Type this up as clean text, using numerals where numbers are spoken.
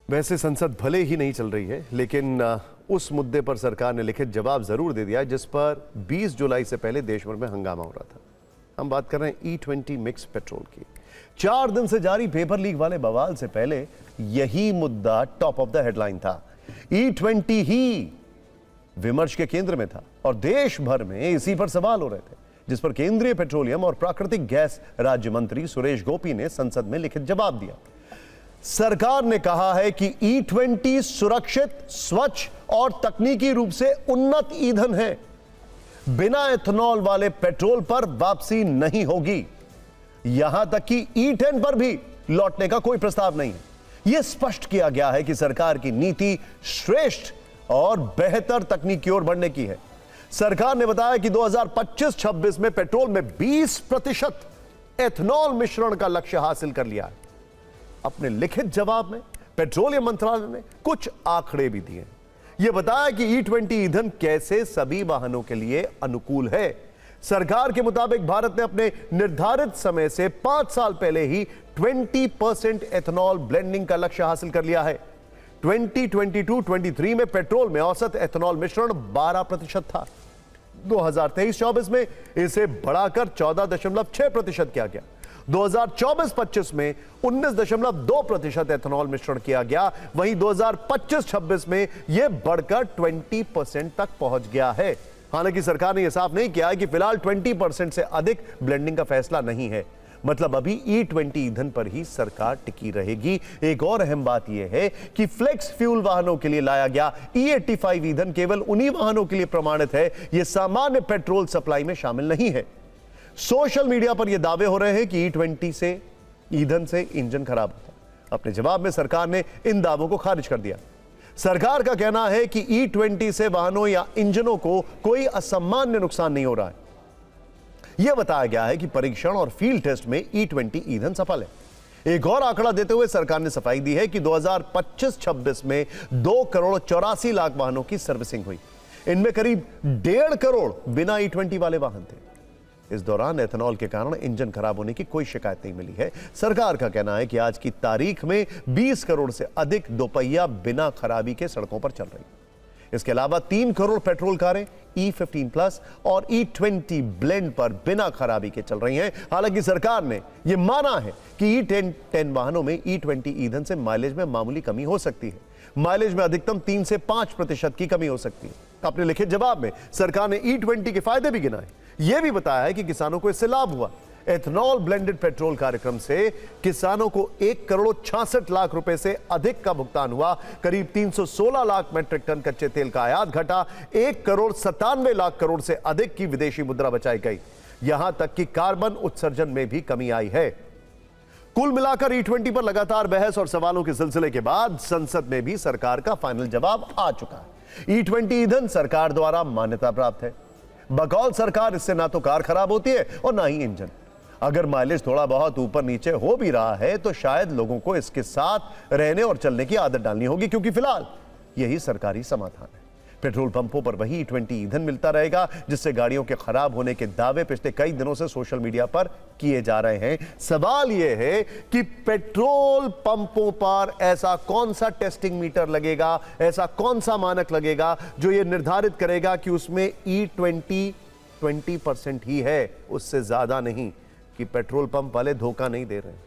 वैसे संसद भले ही नहीं चल रही है, लेकिन उस मुद्दे पर सरकार ने लिखित जवाब जरूर दे दिया जिस पर 20 जुलाई से पहले देश भर में हंगामा हो रहा था। हम बात कर रहे हैं E20 मिक्स पेट्रोल की। 4 दिन से जारी पेपर लीक वाले बवाल से पहले यही मुद्दा टॉप ऑफ द हेडलाइन था। E20 ही विमर्श के केंद्र में था और देश भर में इसी पर सवाल हो रहे थे, जिस पर केंद्रीय पेट्रोलियम और प्राकृतिक गैस राज्य मंत्री सुरेश गोपी ने संसद में लिखित जवाब दिया। सरकार ने कहा है कि E20 सुरक्षित, स्वच्छ और तकनीकी रूप से उन्नत ईंधन है। बिना एथेनॉल वाले पेट्रोल पर वापसी नहीं होगी। यहां तक कि E10 पर भी लौटने का कोई प्रस्ताव नहीं है। यह स्पष्ट किया गया है कि सरकार की नीति श्रेष्ठ और बेहतर तकनीक की ओर बढ़ने की है। सरकार ने बताया कि 2025-26 में पेट्रोल में 20% एथेनॉल मिश्रण का लक्ष्य हासिल कर लिया है। अपने लिखित जवाब में पेट्रोलियम मंत्रालय ने कुछ आंकड़े भी दिए। यह बताया कि E20 ईंधन कैसे सभी वाहनों के लिए अनुकूल है। सरकार के मुताबिक भारत ने अपने निर्धारित समय से 5 साल पहले ही 20% एथेनॉल ब्लेंडिंग का लक्ष्य हासिल कर लिया है। 2022-23 में पेट्रोल में औसत एथेनॉल मिश्रण 12% था। 2023-24 में इसे बढ़ाकर 14.6% किया गया। 2024-25 में 19.2% एथेनॉल मिश्रण किया गया। वहीं 2025-26 में यह बढ़कर 20% तक पहुंच गया है। हालांकि सरकार ने यह साफ नहीं किया है कि फिलहाल 20% से अधिक ब्लेंडिंग का फैसला नहीं है। मतलब अभी E20 ईंधन पर ही सरकार टिकी रहेगी। एक और अहम बात यह है कि फ्लेक्स फ्यूल वाहनों के लिए लाया गया E85 ईंधन केवल उन्हीं वाहनों के लिए प्रमाणित है। यह सामान्य पेट्रोल सप्लाई में शामिल नहीं है। सोशल मीडिया पर यह दावे हो रहे हैं कि E20 से ईंधन से इंजन खराब होता है। अपने जवाब में सरकार ने इन दावों को खारिज कर दिया। सरकार का कहना है कि E20 से वाहनों या इंजनों को कोई असामान्य नुकसान नहीं हो रहा है। यह बताया गया है कि परीक्षण और फील्ड टेस्ट में E20 ईंधन सफल है। एक और आंकड़ा देते हुए सरकार ने सफाई दी है कि 2025-26 में 2,84,00,000 वाहनों की सर्विसिंग हुई। इनमें करीब 1.5 करोड़ बिना E20 वाले वाहन थे। इस दौरान एथेनॉल के कारण इंजन खराब होने की कोई शिकायत नहीं मिली है। सरकार का कहना है कि आज की तारीख में 20 करोड़ से अधिक दोपहिया बिना खराबी के सड़कों पर चल रही है। इसके अलावा 3 करोड़ पेट्रोल कारें E15 प्लस और E20 ब्लेंड पर बिना खराबी के चल रही हैं। हालांकि सरकार ने यह माना है कि E10 वाहनों में E20 ईंधन से माइलेज में मामूली कमी हो सकती है। माइलेज में अधिकतम 3 से 5% की कमी हो सकती है। अपने लिखित जवाब में सरकार ने E20 के फायदे भी गिनाए। यह भी बताया है कि किसानों को इससे लाभ हुआ। एथेनॉल ब्लेंडेड पेट्रोल कार्यक्रम से किसानों को 1,66,00,000 रुपए से अधिक का भुगतान हुआ। करीब 316 लाख मेट्रिक टन कच्चे तेल का आयात घटा। 1,97,00,000 करोड़ से अधिक की विदेशी मुद्रा बचाई गई। यहां तक कि कार्बन उत्सर्जन में भी कमी आई है। कुल मिलाकर E20 पर लगातार बहस और सवालों के सिलसिले के बाद संसद में भी सरकार का फाइनल जवाब आ चुका है। E20 ईंधन सरकार द्वारा मान्यता प्राप्त है। बकौल सरकार इससे ना तो कार खराब होती है और ना ही इंजन। अगर माइलेज थोड़ा बहुत ऊपर नीचे हो भी रहा है तो शायद लोगों को इसके साथ रहने और चलने की आदत डालनी होगी, क्योंकि फिलहाल यही सरकारी समाधान है। पेट्रोल पंपों पर वही E20 ईंधन मिलता रहेगा, जिससे गाड़ियों के खराब होने के दावे पिछले कई दिनों से सोशल मीडिया पर किए जा रहे हैं। सवाल यह है कि पेट्रोल पंपों पर ऐसा कौन सा टेस्टिंग मीटर लगेगा, ऐसा कौन सा मानक लगेगा जो यह निर्धारित करेगा कि उसमें E20 20% ही है, उससे ज्यादा नहीं, कि पेट्रोल पंप वाले धोखा नहीं दे रहे हैं।